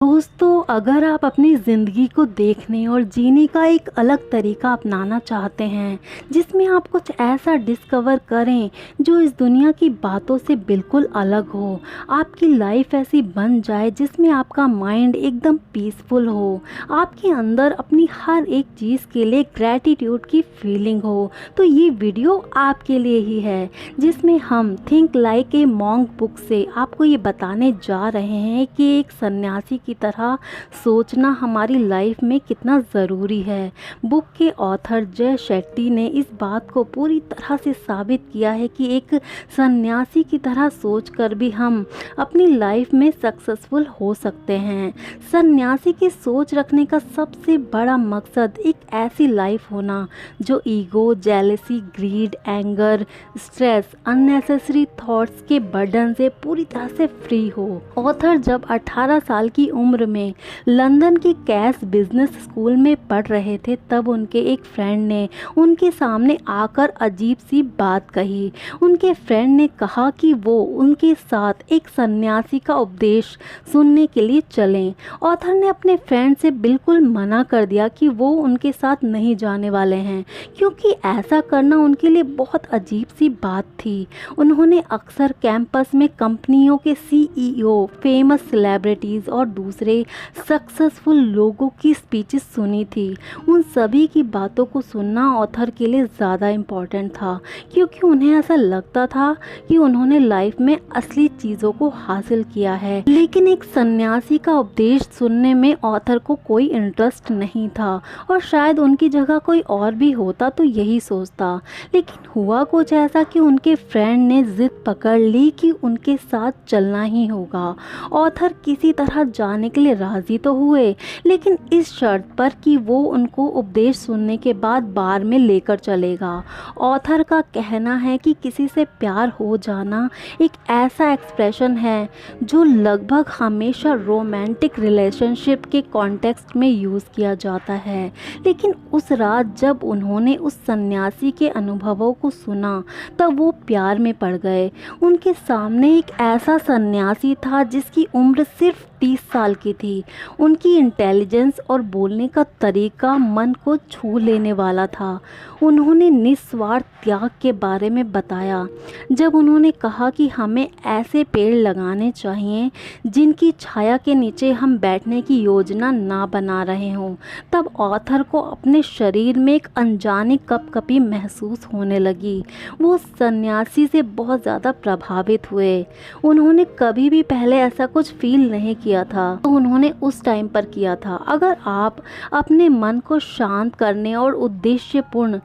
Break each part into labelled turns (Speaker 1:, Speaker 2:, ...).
Speaker 1: दोस्तों, अगर आप अपनी ज़िंदगी को देखने और जीने का एक अलग तरीका अपनाना चाहते हैं जिसमें आप कुछ ऐसा डिस्कवर करें जो इस दुनिया की बातों से बिल्कुल अलग हो, आपकी लाइफ ऐसी बन जाए जिसमें आपका माइंड एकदम पीसफुल हो, आपके अंदर अपनी हर एक चीज़ के लिए ग्रैटिट्यूड की फीलिंग हो, तो ये वीडियो आपके लिए ही है। जिसमें हम think like a monk book से आपको ये बताने जा रहे हैं कि एक सन्यासी की तरह सोचना हमारी लाइफ में कितना ज़रूरी है। बुक के ऑथर जय शेट्टी ने इस बात को पूरी तरह से साबित किया है कि एक सन्यासी की तरह सोचकर भी हम अपनी लाइफ में सक्सेसफुल हो सकते हैं। सन्यासी की सोच रखने का सबसे बड़ा मकसद एक ऐसी लाइफ होना जो ego, jealousy, greed, anger, stress, unnecessary thoughts के बर्डन से पूरी तरह से फ्री हो। ऑथर जब 18 साल की उम्र में लंदन के कैश बिजनेस स्कूल में पढ़ रहे थे, तब उनके एक फ्रेंड ने उनके सामने आकर अजीब सी बात कही। उनके फ्रेंड ने कहा कि वो उनके साथ एक सन्यासी का उपदेश सुनने के लिए चलें। ऑथर ने अपने फ्रेंड से बिल्कुल मना कर दिया कि वो उनके साथ नहीं जाने वाले हैं, क्योंकि ऐसा करना उनके लिए बहुत अजीब सी बात थी। उन्होंने अक्सर कैंपस में कंपनियों के सीईओ, फेमस सेलिब्रिटीज़ और दूसरे सक्सेसफुल लोगों की स्पीचेस सुनी थी। उन सभी की बातों को सुनना ऑथर के लिए ज़्यादा इम्पॉर्टेंट था, क्योंकि उन्हें ऐसा लगता था कि उन्होंने लाइफ में असली चीज़ों को हासिल किया है। लेकिन एक सन्यासी का उपदेश सुनने में ऑथर को कोई इंटरेस्ट नहीं था, और शायद उनकी जगह कोई और भी होता तो यही सोचता। लेकिन हुआ कुछ ऐसा कि उनके फ्रेंड ने जिद पकड़ ली कि उनके साथ चलना ही होगा। ऑथर किसी तरह जाने के लिए राज़ी तो हुए, लेकिन इस शर्त पर कि वो उनको उपदेश सुनने के बाद बार में लेकर चलेगा। ऑथर का कहना है कि किसी से प्यार हो जाना एक ऐसा एक्सप्रेशन है जो लगभग हमेशा रोमांटिक रिलेशनशिप के कॉन्टेक्स्ट में यूज़ किया जाता है। लेकिन उस रात जब उन्होंने उस सन्यासी के अनुभवों को सुना, तब वो प्यार में पड़ गए। उनके सामने एक ऐसा सन्यासी था जिसकी उम्र सिर्फ 30 साल की थी। उनकी इंटेलिजेंस और बोलने का तरीका मन को छू लेने वाला था। उन्होंने निस्वार्थ त्याग के बारे में बताया। जब उन्होंने कहा कि हमें ऐसे पेड़ लगाने चाहिए जिनकी छाया के नीचे हम बैठने की योजना ना बना रहे हों, तब ऑथर को अपने शरीर में एक अनजानी कपकपी महसूस होने लगी। वो सन्यासी से बहुत ज़्यादा प्रभावित हुए। उन्होंने कभी भी पहले ऐसा कुछ फील नहीं किया था, तो उन्होंने उस टाइम पर किया था। अगर आप अपने मन को शांत करने और उद्देश्यपूर्ण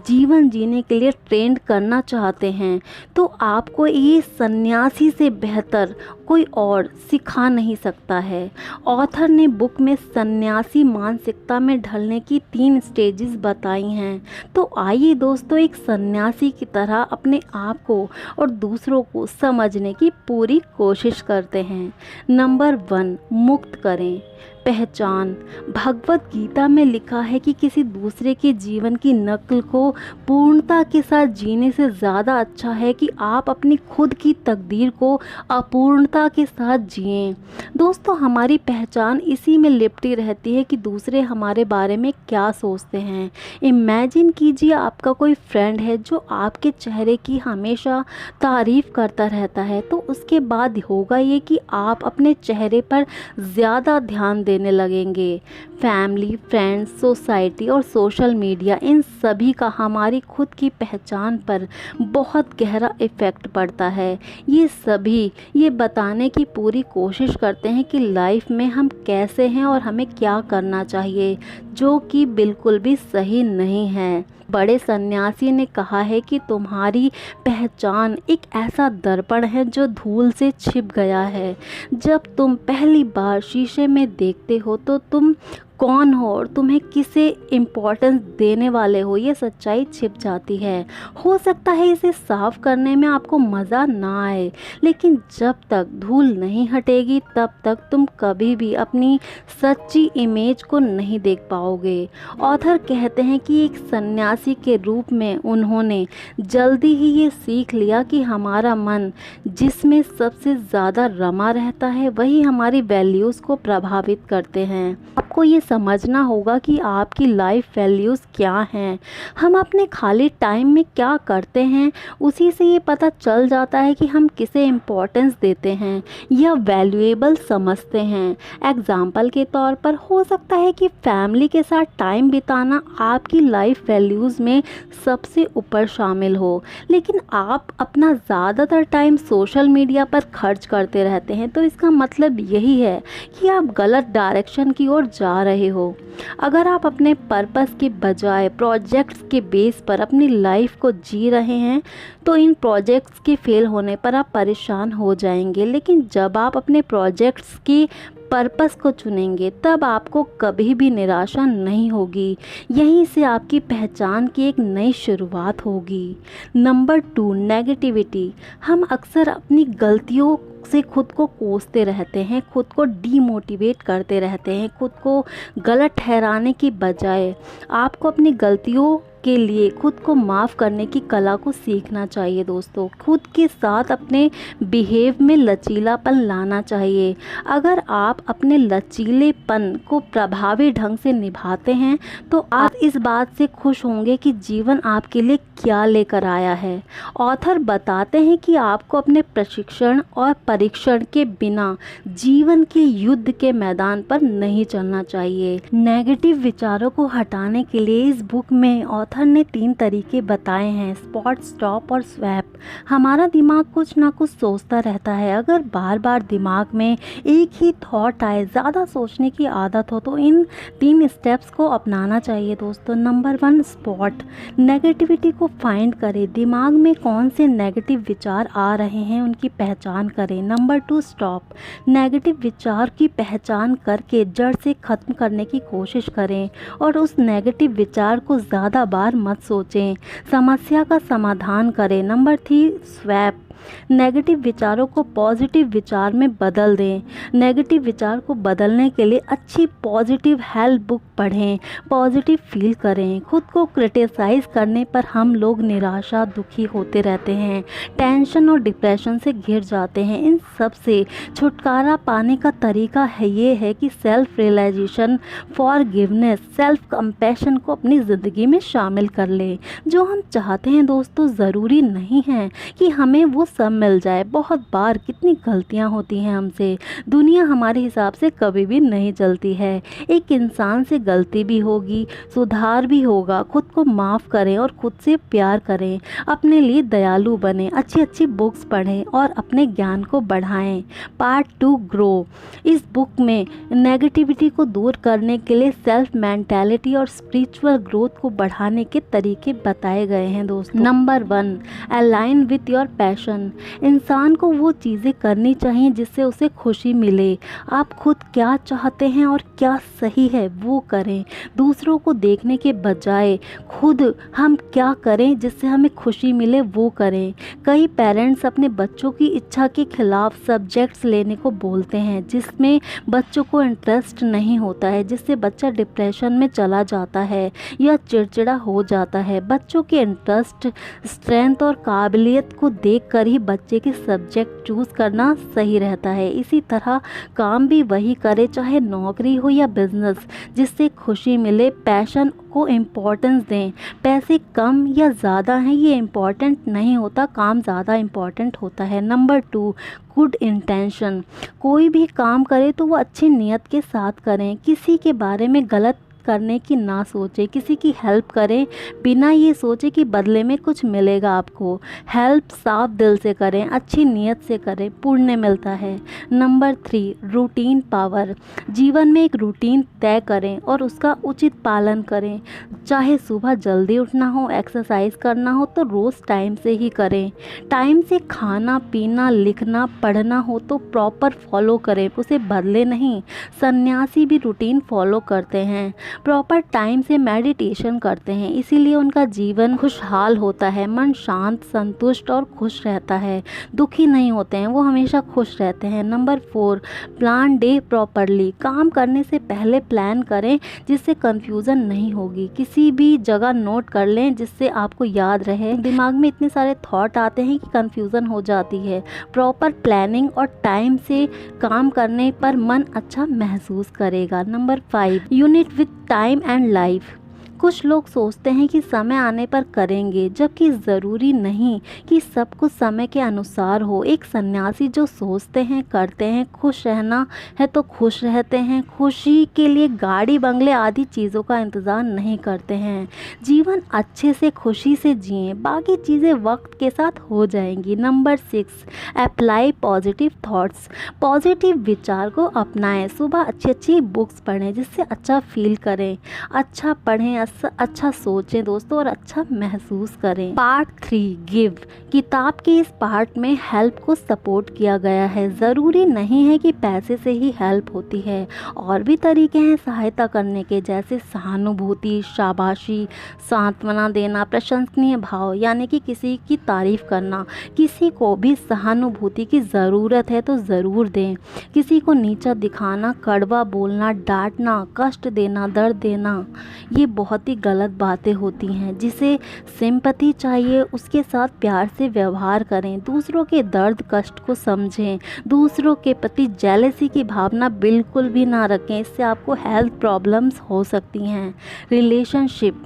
Speaker 1: जीवन जीने के लिए ट्रेन करना चाहते हैं, तो आपको ये सन्यासी से बेहतर कोई और सिखा नहीं सकता है। ऑथर ने बुक में सन्यासी मानसिकता में ढलने की 3 स्टेजेस बताई हैं। तो आइए दोस्तों, एक सन्यासी की तरह अपने आप को और दूसरों को समझने की पूरी कोशिश करते हैं। नंबर 1, मुक्त करें। पहचान। भगवत गीता में लिखा है कि किसी दूसरे के जीवन की नकल को पूर्णता के साथ जीने से ज़्यादा अच्छा है कि आप अपनी खुद की तकदीर को अपूर्णता के साथ जिएं। दोस्तों, हमारी पहचान इसी में लिपटी रहती है कि दूसरे हमारे बारे में क्या सोचते हैं। इमेजिन कीजिए आपका कोई फ्रेंड है जो आपके चेहरे की हमेशा तारीफ़ करता रहता है, तो उसके बाद होगा ये कि आप अपने चेहरे पर ज़्यादा ध्यान देने लगेंगे। फैमिली, फ्रेंड्स, सोसाइटी और सोशल मीडिया, इन सभी का हमारी खुद की पहचान पर बहुत गहरा इफ़ेक्ट पड़ता है। ये सभी ये बताने की पूरी कोशिश करते हैं कि लाइफ में हम कैसे हैं और हमें क्या करना चाहिए, जो कि बिल्कुल भी सही नहीं है। बड़े सन्यासी ने कहा है कि तुम्हारी पहचान एक ऐसा दर्पण है जो धूल से छिप गया है। जब तुम पहली बार शीशे में देखते हो तो तुम कौन हो और तुम्हें किसे इम्पोर्टेंस देने वाले हो, ये सच्चाई छिप जाती है। हो सकता है इसे साफ करने में आपको मज़ा ना आए, लेकिन जब तक धूल नहीं हटेगी तब तक तुम कभी भी अपनी सच्ची इमेज को नहीं देख पाओगे। ऑथर कहते हैं कि एक सन्यासी के रूप में उन्होंने जल्दी ही ये सीख लिया कि हमारा मन जिसमें सबसे ज़्यादा रमा रहता है वही हमारी वैल्यूज़ को प्रभावित करते हैं। आपको ये समझना होगा कि आपकी लाइफ वैल्यूज़ क्या हैं। हम अपने खाली टाइम में क्या करते हैं, उसी से ये पता चल जाता है कि हम किसे इम्पोर्टेंस देते हैं या वैल्यूएबल समझते हैं। एग्जाम्पल के तौर पर हो सकता है कि फैमिली के साथ टाइम बिताना आपकी लाइफ वैल्यूज़ में सबसे ऊपर शामिल हो, लेकिन आप अपना ज़्यादातर टाइम सोशल मीडिया पर खर्च करते रहते हैं, तो इसका मतलब यही है कि आप गलत डायरेक्शन की ओर जा रहे हो। अगर आप अपने पर्पस के बजाय प्रोजेक्ट्स के बेस पर अपनी लाइफ को जी रहे हैं तो इन प्रोजेक्ट्स के फेल होने पर आप परेशान हो जाएंगे, लेकिन जब आप अपने प्रोजेक्ट्स की पर्पस को चुनेंगे तब आपको कभी भी निराशा नहीं होगी। यहीं से आपकी पहचान की एक नई शुरुआत होगी। Number 2, negativity. हम अक्सर अपनी गलतियों से खुद को कोसते रहते हैं, खुद को डीमोटिवेट करते रहते हैं। खुद को गलत ठहराने की बजाय आपको अपनी गलतियों के लिए खुद को माफ़ करने की कला को सीखना चाहिए दोस्तों। खुद के साथ अपने बिहेव में लचीलापन लाना चाहिए। अगर आप अपने लचीलेपन को प्रभावी ढंग से निभाते हैं तो आप इस बात से खुश होंगे कि जीवन आपके लिए क्या लेकर आया है। ऑथर बताते हैं कि आपको अपने प्रशिक्षण और परीक्षण के बिना जीवन के युद्ध के मैदान पर नहीं चलना चाहिए। नेगेटिव विचारों को हटाने के लिए इस बुक में ऑथर ने 3 तरीके बताए हैं: स्पॉट, स्टॉप और स्वैप। हमारा दिमाग कुछ ना कुछ सोचता रहता है। अगर बार बार दिमाग में एक ही थॉट आए, ज़्यादा सोचने की आदत हो, तो इन 3 स्टेप्स को अपनाना चाहिए दोस्तों। Number 1, spot. नेगेटिविटी को फाइंड करें। दिमाग में कौन से नेगेटिव विचार आ रहे हैं उनकी पहचान करें। Number 2, stop. नेगेटिव विचार की पहचान करके जड़ से ख़त्म करने की कोशिश करें और उस नेगेटिव विचार को ज़्यादा बार मत सोचें, समस्या का समाधान करें। Number 3, swap. नेगेटिव विचारों को पॉजिटिव विचार में बदल दें। नेगेटिव विचार को बदलने के लिए अच्छी पॉजिटिव हेल्प बुक पढ़ें, पॉजिटिव फील करें। खुद को क्रिटिसाइज़ करने पर हम लोग निराशा, दुखी होते रहते हैं, टेंशन और डिप्रेशन से घिर जाते हैं। इन सब से छुटकारा पाने का तरीका ये है कि self realisation, forgiveness, self compassion को अपनी ज़िंदगी में शामिल कर लें। जो हम चाहते हैं दोस्तों, ज़रूरी नहीं है कि हमें वो सब मिल जाए। बहुत बार कितनी गलतियां होती हैं हमसे। दुनिया हमारे हिसाब से कभी भी नहीं चलती है। एक इंसान से गलती भी होगी, सुधार भी होगा। खुद को माफ़ करें और खुद से प्यार करें। अपने लिए दयालु बनें, अच्छी अच्छी बुक्स पढ़ें और अपने ज्ञान को बढ़ाएं। Part 2, grow. इस बुक में नेगेटिविटी को दूर करने के लिए सेल्फ मेंटालिटी और स्पिरिचुअल ग्रोथ को बढ़ाने के तरीके बताए गए हैं दोस्तों। Number 1, align with your passion. इंसान को वो चीज़ें करनी चाहिए जिससे उसे खुशी मिले। आप खुद क्या चाहते हैं और क्या सही है वो करें। दूसरों को देखने के बजाय खुद हम क्या करें जिससे हमें खुशी मिले वो करें। कई पेरेंट्स अपने बच्चों की इच्छा के खिलाफ सब्जेक्ट्स लेने को बोलते हैं जिसमें बच्चों को इंटरेस्ट नहीं होता है, जिससे बच्चा डिप्रेशन में चला जाता है या चिड़चिड़ा हो जाता है। बच्चों के इंटरेस्ट, स्ट्रेंथ और काबिलियत को देखकर ही बच्चे के सब्जेक्ट चूज़ करना सही रहता है। इसी तरह काम भी वही करे, चाहे नौकरी हो या बिजनेस, जिससे खुशी मिले। पैशन को इम्पोर्टेंस दें। पैसे कम या ज़्यादा हैं ये इम्पोर्टेंट नहीं होता, काम ज़्यादा इम्पोर्टेंट होता है। Number 2, good intention. कोई भी काम करे तो वो अच्छी नीयत के साथ करें। किसी के बारे में गलत करने की ना सोचें, किसी की हेल्प करें बिना ये सोचे कि बदले में कुछ मिलेगा आपको। हेल्प साफ दिल से करें, अच्छी नीयत से करें, पुण्य मिलता है। Number 3, routine power. जीवन में एक रूटीन तय करें और उसका उचित पालन करें। चाहे सुबह जल्दी उठना हो, एक्सरसाइज करना हो तो रोज़ टाइम से ही करें। टाइम से खाना पीना लिखना पढ़ना हो तो प्रॉपर फॉलो करें, उसे बदले नहीं। सन्यासी भी रूटीन फॉलो करते हैं, प्रॉपर टाइम से मेडिटेशन करते हैं, इसीलिए उनका जीवन खुशहाल होता है, मन शांत संतुष्ट और खुश रहता है, दुखी नहीं होते हैं, वो हमेशा खुश रहते हैं। Number 4, plan day properly. काम करने से पहले प्लान करें जिससे कंफ्यूजन नहीं होगी। किसी भी जगह नोट कर लें जिससे आपको याद रहे। दिमाग में इतने सारे थॉट आते हैं कि कंफ्यूजन हो जाती है। प्रॉपर प्लानिंग और टाइम से काम करने पर मन अच्छा महसूस करेगा। Number 5, unit with time and life. कुछ लोग सोचते हैं कि समय आने पर करेंगे, जबकि ज़रूरी नहीं कि सब कुछ समय के अनुसार हो। एक सन्यासी जो सोचते हैं करते हैं, खुश रहना है तो खुश रहते हैं, खुशी के लिए गाड़ी बंगले आदि चीज़ों का इंतज़ार नहीं करते हैं। जीवन अच्छे से खुशी से जिएं, बाकी चीज़ें वक्त के साथ हो जाएंगी। Number 6, apply positive thoughts. Positive विचार को अपनाएं। सुबह अच्छी अच्छी बुक्स पढ़ें जिससे अच्छा फील करें, अच्छा पढ़ें, अच्छा सोचें दोस्तों और अच्छा महसूस करें। Part 3, give. किताब के इस पार्ट में हेल्प को सपोर्ट किया गया है। ज़रूरी नहीं है कि पैसे से ही हेल्प होती है, और भी तरीके हैं सहायता करने के, जैसे सहानुभूति, शाबाशी, सांत्वना देना, प्रशंसनीय भाव यानी कि किसी की तारीफ करना। किसी को भी सहानुभूति की ज़रूरत है तो ज़रूर दें। किसी को नीचा दिखाना, कड़वा बोलना, डांटना, कष्ट देना, दर्द देना, ये बहुत ही गलत बातें होती हैं। जिसे सिंपैथी चाहिए उसके साथ प्यार से व्यवहार करें। दूसरों के दर्द कष्ट को समझें। दूसरों के प्रति जेलसी की भावना बिल्कुल भी ना रखें, इससे आपको हेल्थ प्रॉब्लम्स हो सकती हैं। रिलेशनशिप।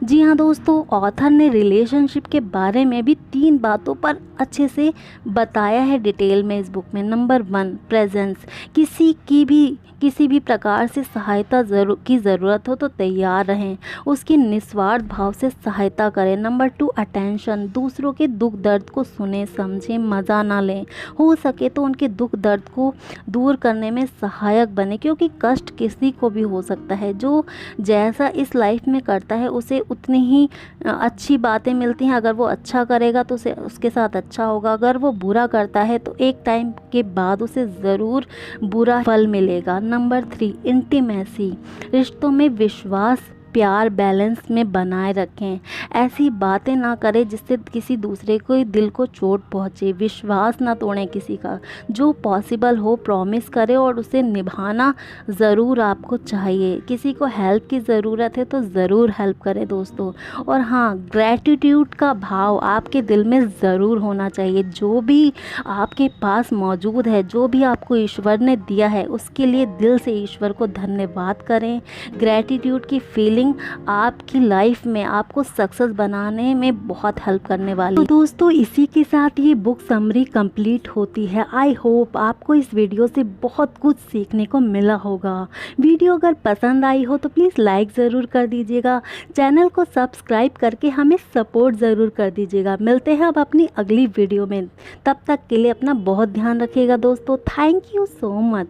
Speaker 1: जी हाँ दोस्तों, ऑथर ने रिलेशनशिप के बारे में भी 3 बातों पर अच्छे से बताया है डिटेल में इस बुक में। Number 1, presence. किसी भी प्रकार से सहायता की ज़रूरत हो तो तैयार रहें, उसकी निस्वार्थ भाव से सहायता करें। Number 2, attention. दूसरों के दुख दर्द को सुने समझें, मज़ा ना लें, हो सके तो उनके दुख दर्द को दूर करने में सहायक बने, क्योंकि कष्ट किसी को भी हो सकता है। जो जैसा इस लाइफ में करता है उसे उतनी ही अच्छी बातें मिलती हैं। अगर वो अच्छा करेगा तो उसे उसके साथ अच्छा होगा, अगर वो बुरा करता है तो एक टाइम के बाद उसे ज़रूर बुरा फल मिलेगा। Number 3, intimacy. रिश्तों में विश्वास प्यार बैलेंस में बनाए रखें। ऐसी बातें ना करें जिससे किसी दूसरे को दिल को चोट पहुँचे। विश्वास ना तोड़ें किसी का। जो पॉसिबल हो प्रॉमिस करें और उसे निभाना ज़रूर आपको चाहिए। किसी को हेल्प की ज़रूरत है तो ज़रूर हेल्प करें दोस्तों। और हाँ, ग्रैटिट्यूड का भाव आपके दिल में ज़रूर होना चाहिए। जो भी आपके पास मौजूद है, जो भी आपको ईश्वर ने दिया है, उसके लिए दिल से ईश्वर को धन्यवाद करें। ग्रैटिट्यूड की फीलिंग आपकी लाइफ में आपको सक्सेस बनाने में बहुत हेल्प करने वाली। तो दोस्तों, इसी के साथ ये बुक समरी कंप्लीट होती है। आई होप आपको इस वीडियो से बहुत कुछ सीखने को मिला होगा। वीडियो अगर पसंद आई हो तो प्लीज़ लाइक ज़रूर कर दीजिएगा, चैनल को सब्सक्राइब करके हमें सपोर्ट ज़रूर कर दीजिएगा। मिलते हैं अब अपनी अगली वीडियो में, तब तक के लिए अपना बहुत ध्यान रखिएगा दोस्तों। Thank you so much.